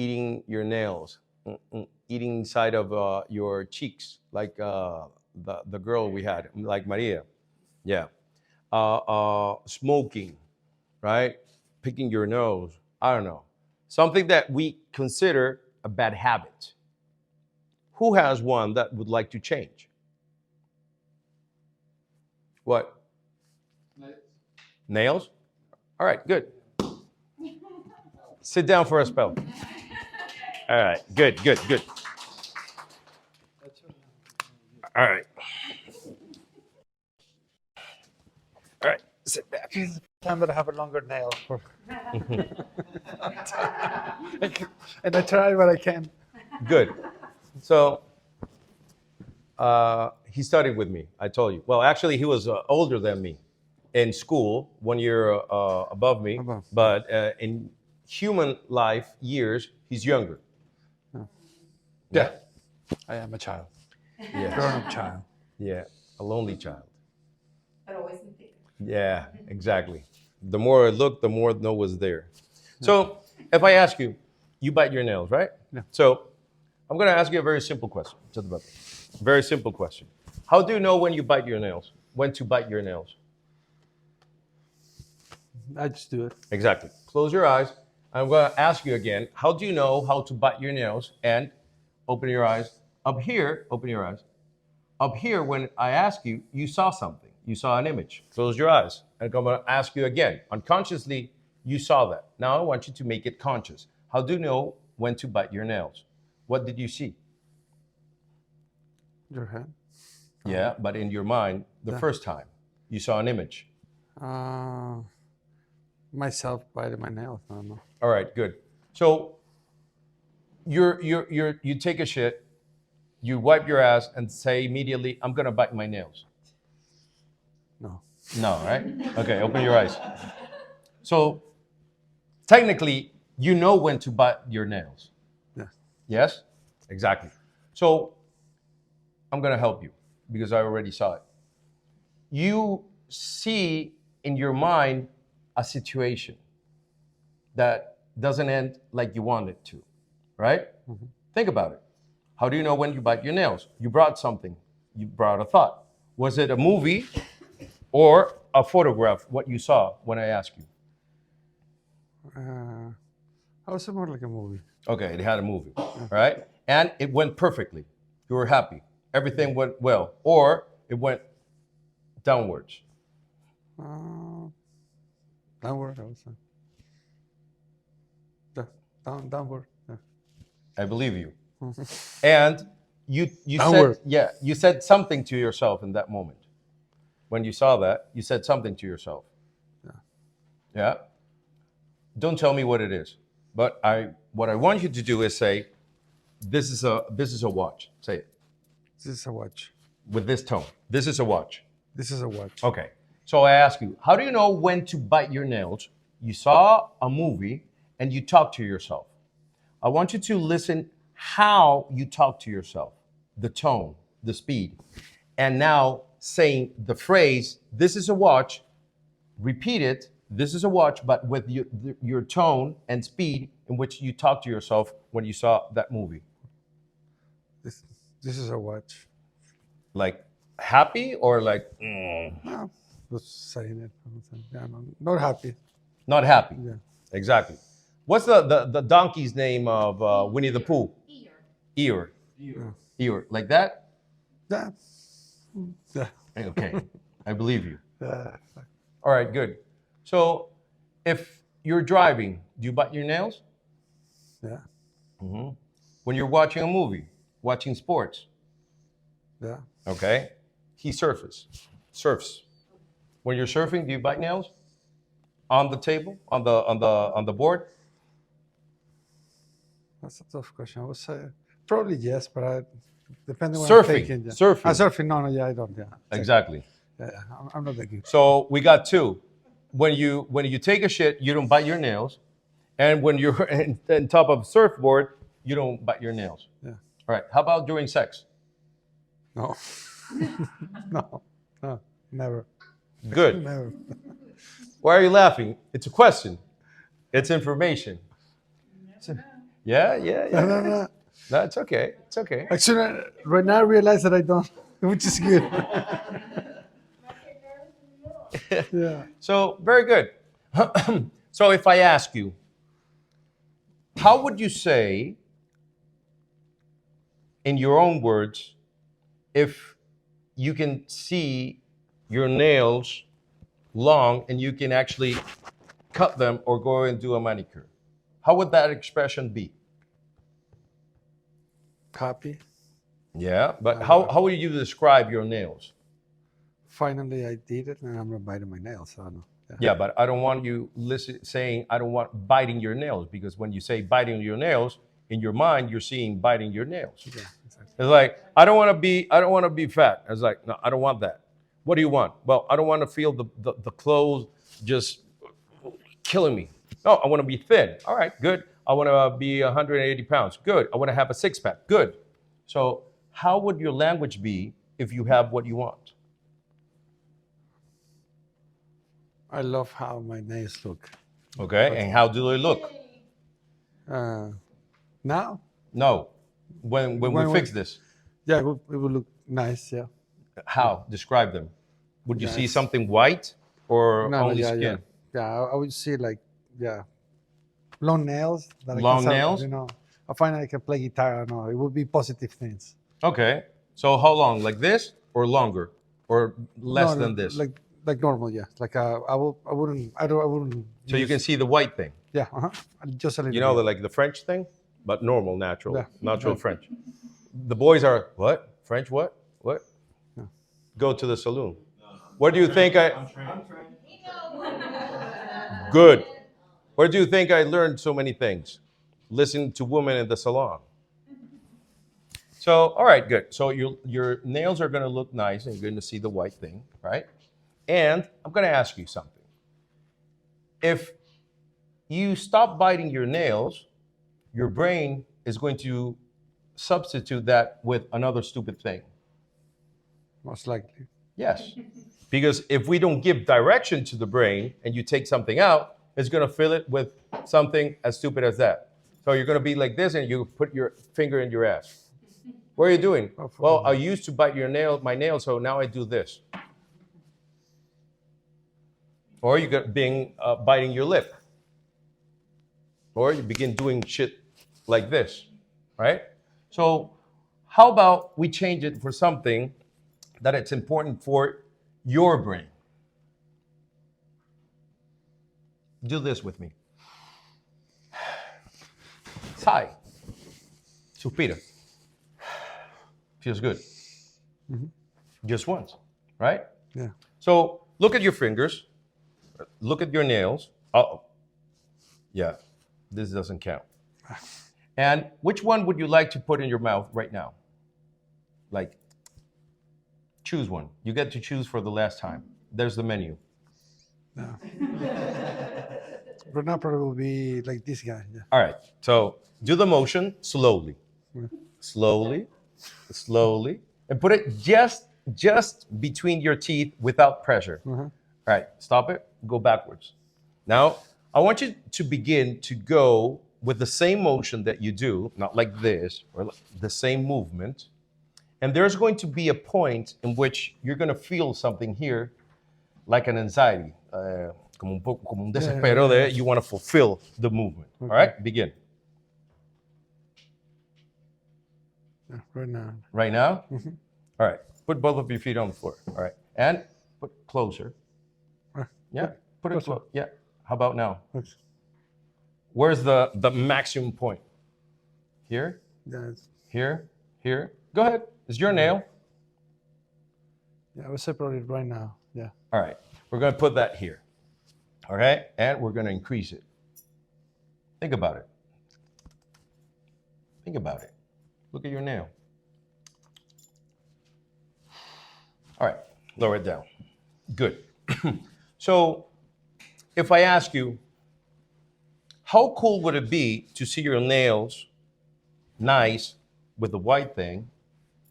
eating your nails, eating inside of your cheeks, like the girl we had, like Maria. Yeah. Smoking, right? Picking your nose. I don't know. Something that we consider a bad habit. Who has one that would like to change? What? Nails? All right, good. Sit down for a spell. All right, good. All right. All right, sit back. Time that I have a longer nail. And I try what I can. Good. So he studied with me, I told you. Well, actually, he was older than me in school, 1 year above me. But in human life years, he's younger. Yeah. I am a child. Yeah. Grown-up child. Yeah, a lonely child. But always in theater. Yeah, exactly. The more I look, the more no was there. So if I ask you, you bite your nails, right? Yeah. So I'm going to ask you a very simple question. Just about that. Very simple question. How do you know when you bite your nails? When to bite your nails? I just do it. Exactly. Close your eyes. I'm going to ask you again. How do you know how to bite your nails? And open your eyes. Up here, open your eyes. Up here, when I ask you, you saw something. You saw an image. Close your eyes. And I'm going to ask you again. Unconsciously, you saw that. Now I want you to make it conscious. How do you know when to bite your nails? What did you see? Your hand? Yeah, but in your mind, the first time you saw an image. Myself biting my nails. I don't know. All right, good. So you take a shit, you wipe your ass, and say immediately, "I'm gonna bite my nails." No. No, right? Okay, open your eyes. So technically, you know when to bite your nails. Yeah. Yes? Exactly. So I'm going to help you because I already saw it. You see in your mind a situation that doesn't end like you want it to, right? Mm-hmm. Think about it. How do you know when you bite your nails? You brought something. You brought a thought. Was it a movie or a photograph, what you saw when I asked you? I was more like a movie. Okay, it had a movie, right? And it went perfectly. You were happy. Everything went well. Or it went downwards. Downward, I would say. Downward. Yeah. I believe you. And you Downward. said, you said something to yourself in that moment. When you saw that, you said something to yourself. Yeah? Don't tell me what it is. But what I want you to do is say, this is a watch. Say it. This is a watch. With this tone. This is a watch. This is a watch. Okay. So I ask you, how do you know when to bite your nails? You saw a movie and you talk to yourself. I want you to listen how you talk to yourself, the tone, the speed. And now saying the phrase, this is a watch, repeat it, this is a watch, but with your tone and speed in which you talk to yourself when you saw that movie. This is a watch. Like happy or like, No, just saying it. Yeah, no, not happy. Not happy. Yeah. Exactly. What's the donkey's name of Winnie the Pooh? Eeyore. Eeyore. Like that? Yeah. Yeah. Okay. I believe you. Yeah. All right, good. So if you're driving, do you bite your nails? Yeah. Mm-hmm. When you're watching a movie, watching sports, Yeah. okay? He surfs. When you're surfing, do you bite nails? On the table, on the board? That's a tough question. I would say probably yes, but depending on what I'm Surfing. thinking. Yeah. Surfing. Surfing. No, yeah, I don't. Yeah. Exactly. Yeah, I'm not that good. So we got two. When you take a shit, you don't bite your nails, and when you're on top of a surfboard, you don't bite your nails. Yeah. All right. How about during sex? No. No, never. Good. Never. Why are you laughing? It's a question. It's information. Yeah, yeah, No, yeah. no, no. No, it's okay. It's okay. Actually, right now I realize that I don't, which is good. Yeah. So, very good. So, if I ask you, how would you say, in your own words, if you can see your nails long and you can actually cut them or go and do a manicure? How would that expression be? Copy. Yeah, but how would you describe your nails? Finally, I did it, and I'm not biting my nails. So I don't know. Yeah, but I don't want you saying I don't want biting your nails, because when you say biting your nails, in your mind you're seeing biting your nails. Yeah, exactly. It's like I don't want to be fat. It's like no, I don't want that. What do you want? Well, I don't want to feel the clothes just killing me. No, I want to be thin. All right, good. I want to be 180 pounds. Good. I want to have a six pack. Good. So how would your language be if you have what you want? I love how my nails look. Okay, and how do they look? Now, No, when we fix this, yeah, it will look nice. Yeah. how? Describe them. Would you see Yes. something white or No, only yeah, skin? yeah. I would see like, yeah, long nails. That I Long can sound, nails? You know, I find I can play guitar. I don't know. It would be positive things. Okay, so how long? Like this or longer or less No, than this? like normal. Yeah. Like I wouldn't. So you can see the white thing. Yeah. Just a little. You know, bit. like the French thing, but normal, natural, Yeah. natural Right. French. The boys are what? French what? What? Go to the saloon. Where do you think Good. Where do you think I learned so many things? Listening to women in the salon. So, all right, good. So your nails are going to look nice, and you're going to see the white thing, right? And I'm going to ask you something. If you stop biting your nails, your brain is going to substitute that with another stupid thing. Most likely. Yes. Because if we don't give direction to the brain and you take something out, it's going to fill it with something as stupid as that. So you're going to be like this and you put your finger in your ass. What are you doing? Well, I used to bite my nail, so now I do this. Or you get biting your lip. Or you begin doing shit like this, right? So how about we change it for something that it's important for your brain? Do this with me. Sigh. Suspira. Feels good. Mm-hmm. Just once, right? Yeah. So look at your fingers. Look at your nails. Oh, yeah, this doesn't count. And which one would you like to put in your mouth right now? Like, choose one. You get to choose for the last time. There's the menu. No. Right now probably will be like this guy. Yeah. All right, so do the motion slowly. Slowly, slowly. And put it just between your teeth without pressure. Uh-huh. All right, stop it, go backwards. Now, I want you to begin to go with the same motion that you do, not like this, or the same movement. And there's going to be a point in which you're going to feel something here, like an anxiety, como un desespero de you want to fulfill the movement. Okay. All right, begin. Yeah, right now. Right now? Mm-hmm. All right, put both of your feet on the floor. All right, and put closer. Yeah, put it close. Yeah, how about now? Thanks. Where's the maximum point? Here? Yeah, Here? Here? Go ahead. It's your nail. Yeah, I will separate it right now. Yeah. All right. We're going to put that here. Okay? And we're going to increase it. Think about it. Think about it. Look at your nail. All right. Lower it down. Good. So, if I ask you, how cool would it be to see your nails nice with the white thing,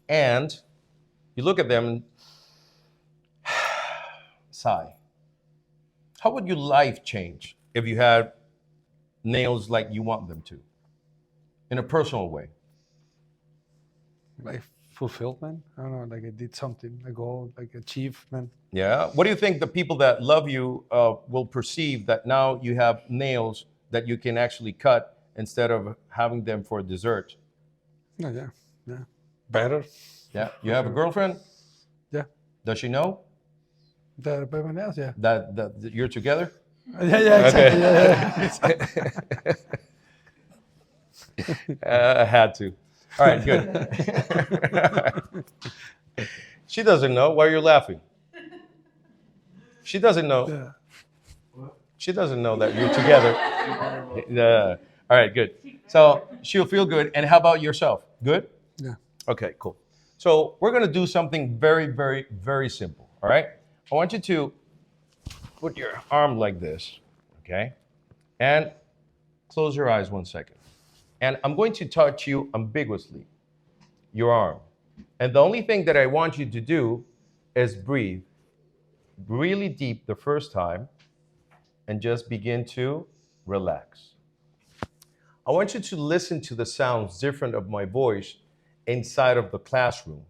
and you look at them and sigh? How would your life change if you had nails like you want them to? in a personal way? Like fulfillment. I don't know, like I did something, a goal, like achievement. Yeah. What do you think the people that love you will perceive that now you have nails that you can actually cut instead of having them for dessert? Oh, yeah, yeah. Better. Yeah. You have a girlfriend? Yeah. Does she know The everyone else, yeah. that you're together? Yeah, exactly. Okay. I had to. All right, good. She doesn't know why you're laughing. She doesn't know. Yeah. She doesn't know that you're together. All right, good. So she'll feel good. And how about yourself? Good? Yeah. Okay, cool. So we're going to do something very, very, very simple. All right? I want you to put your arm like this, okay? And close your eyes 1 second. And I'm going to touch you ambiguously, your arm. And the only thing that I want you to do is breathe really deep the first time and just begin to relax. I want you to listen to the sounds different of my voice inside of the classroom,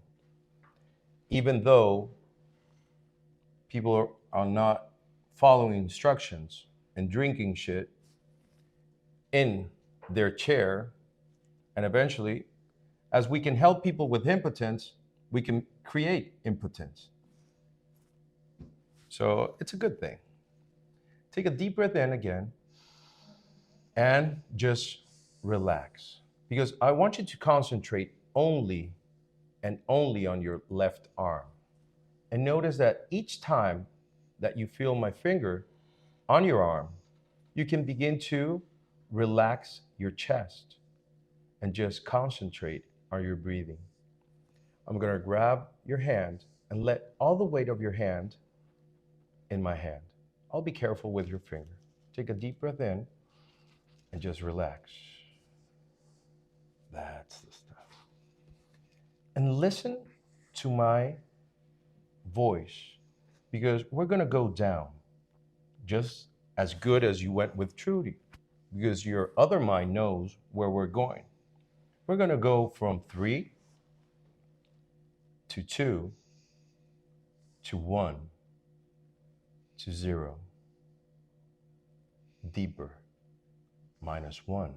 even though people are not following instructions and drinking shit in their chair. And eventually, as we can help people with impotence, we can create impotence. So it's a good thing. Take a deep breath in again and just relax. Because I want you to concentrate only and only on your left arm. And notice that each time that you feel my finger on your arm, you can begin to relax your chest and just concentrate on your breathing. I'm going to grab your hand and let all the weight of your hand in my hand. I'll be careful with your finger. Take a deep breath in and just relax. That's the stuff. And listen to my voice, because we're going to go down just as good as you went with Trudy, because your other mind knows where we're going. We're going to go from 3 to 2 to 1 to 0. Deeper. -1,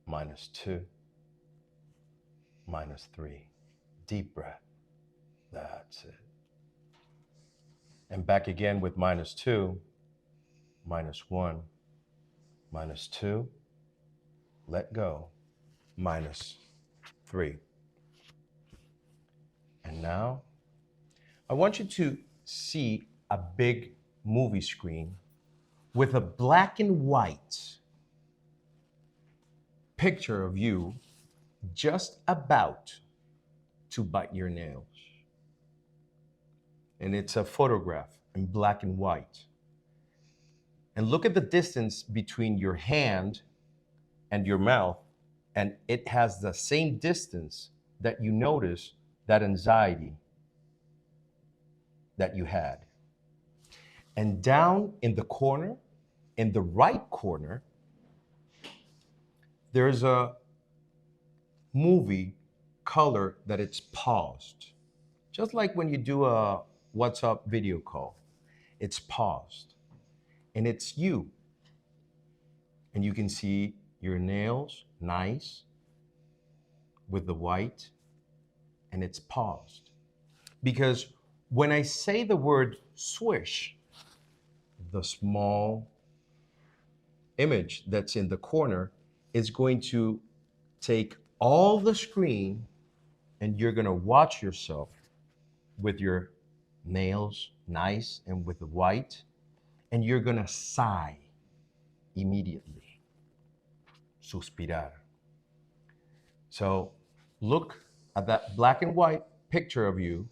-2, -3. Deep breath. That's it. And back again with -2, -1, -2. Let go. -3. And now, I want you to see a big movie screen with a black and white picture of you just about to bite your nails. And it's a photograph in black and white. And look at the distance between your hand and your mouth, and it has the same distance that you notice that anxiety that you had. And down in the corner, in the right corner, there's a movie color that it's paused. Just like when you do a WhatsApp video call, it's paused. And it's you. And you can see your nails, nice, with the white, and it's paused. Because when I say the word swish, the small image that's in the corner is going to take all the screen, and you're going to watch yourself with your nails nice and with the white, and you're going to sigh immediately. Suspirar. So look at that black and white picture of you,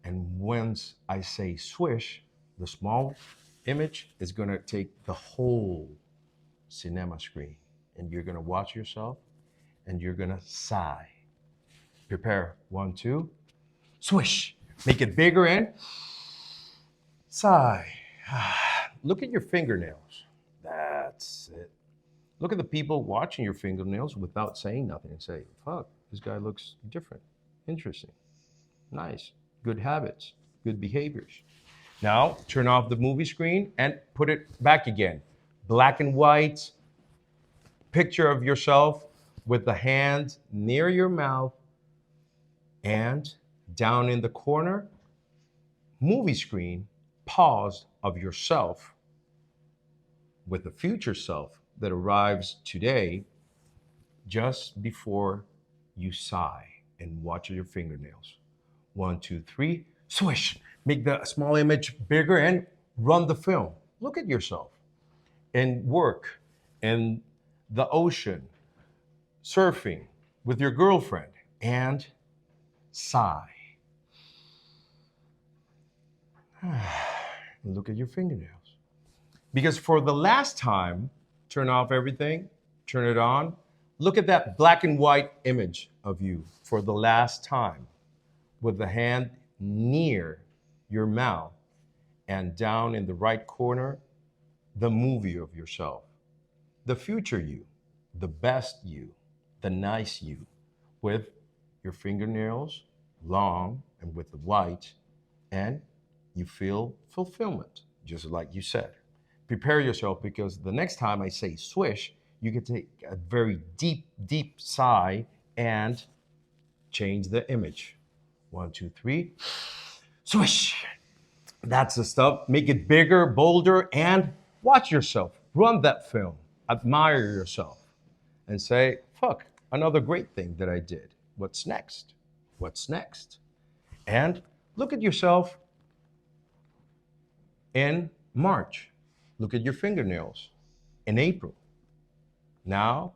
and once I say swish, the small image is going to take the whole cinema screen, and you're going to watch yourself, and you're going to sigh. Prepare. 1, 2. Swish. Make it bigger and sigh. Look at your fingernails. That's it. Look at the people watching your fingernails without saying nothing and say, fuck, this guy looks different, interesting, nice, good habits, good behaviors. Now, turn off the movie screen and put it back again. Black and white, picture of yourself with the hand near your mouth and down in the corner, movie screen, pause of yourself with the future self that arrives today just before you sigh and watch your fingernails. 1, 2, 3, swish. Make the small image bigger and run the film. Look at yourself and work in the ocean, surfing with your girlfriend, and sigh. Look at your fingernails. Because for the last time, turn off everything, turn it on. Look at that black and white image of you for the last time with the hand near your mouth and down in the right corner, the movie of yourself, the future you, the best you, the nice you, with your fingernails long and with the white, and you feel fulfillment, just like you said. Prepare yourself, because the next time I say swish, you can take a very deep, deep sigh and change the image. 1, 2, 3, swish. That's the stuff. Make it bigger, bolder, and watch yourself. Run that film. Admire yourself and say, fuck, another great thing that I did. What's next? What's next? And look at yourself in March. Look at your fingernails in April. Now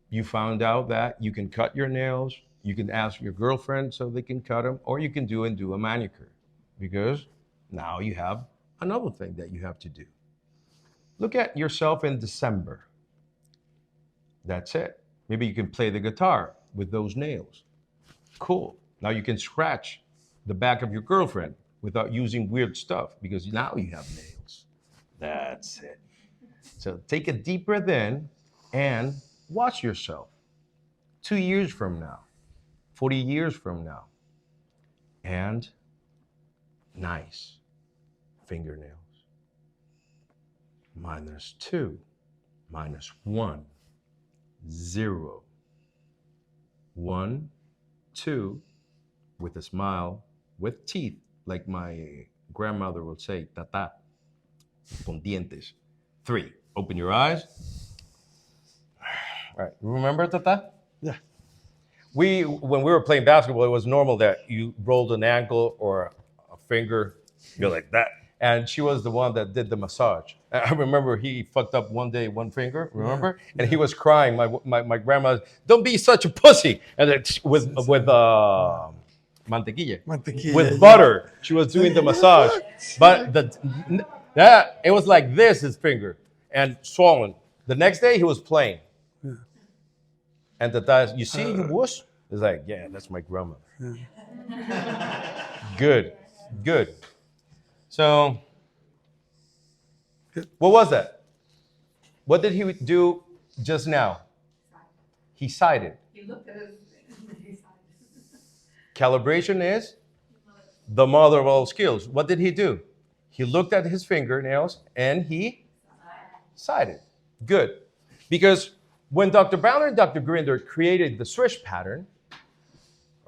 you found out that you can cut your nails. You can ask your girlfriend so they can cut them, or you can do a manicure, because now you have another thing that you have to do. Look at yourself in December. That's it. Maybe you can play the guitar with those nails. Cool. Now you can scratch the back of your girlfriend without using weird stuff, because now you have nails. That's it. So take a deep breath in and watch yourself 2 years from now, 40 years from now, and nice fingernails. -2, -1, 0, 1, 2, with a smile, with teeth, like my grandmother would say, tata, con dientes. 3, open your eyes. All right, remember tata? Yeah. When we were playing basketball, it was normal that you rolled an ankle or a finger, go like that. And she was the one that did the massage. I remember he fucked up one day, one finger, remember? Yeah. And he was crying. My grandma, don't be such a pussy. And with mantequilla. With butter, she was doing the massage. But it was like this, his finger, and swollen. The next day, he was playing. Yeah. And you see he was? It's like, yeah, that's my grandmother. Yeah. Good. So, what was that? What did he do just now? He cited. He looked at his he cited. Calibration is the mother of all skills. What did he do? He looked at his fingernails and he cited. Good. Because when Dr. Bandler and Dr. Grinder created the Swish pattern,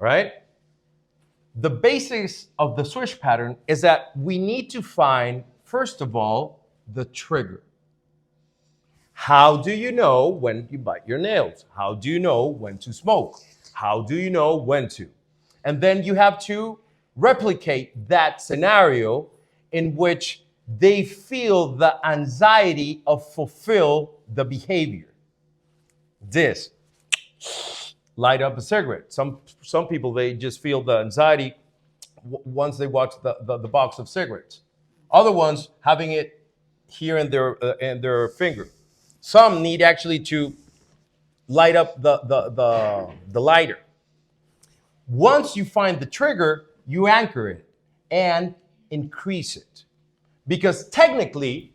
right? The basics of the Swish pattern is that we need to find, first of all, the trigger. How do you know when you bite your nails? How do you know when to smoke? How do you know when to? And then you have to replicate that scenario in which they feel the anxiety of fulfill the behavior. This, light up a cigarette. Some people, they just feel the anxiety once they watch the box of cigarettes. Other ones having it here in their finger. Some need actually to light up the lighter. Once you find the trigger, you anchor it and increase it. Because technically,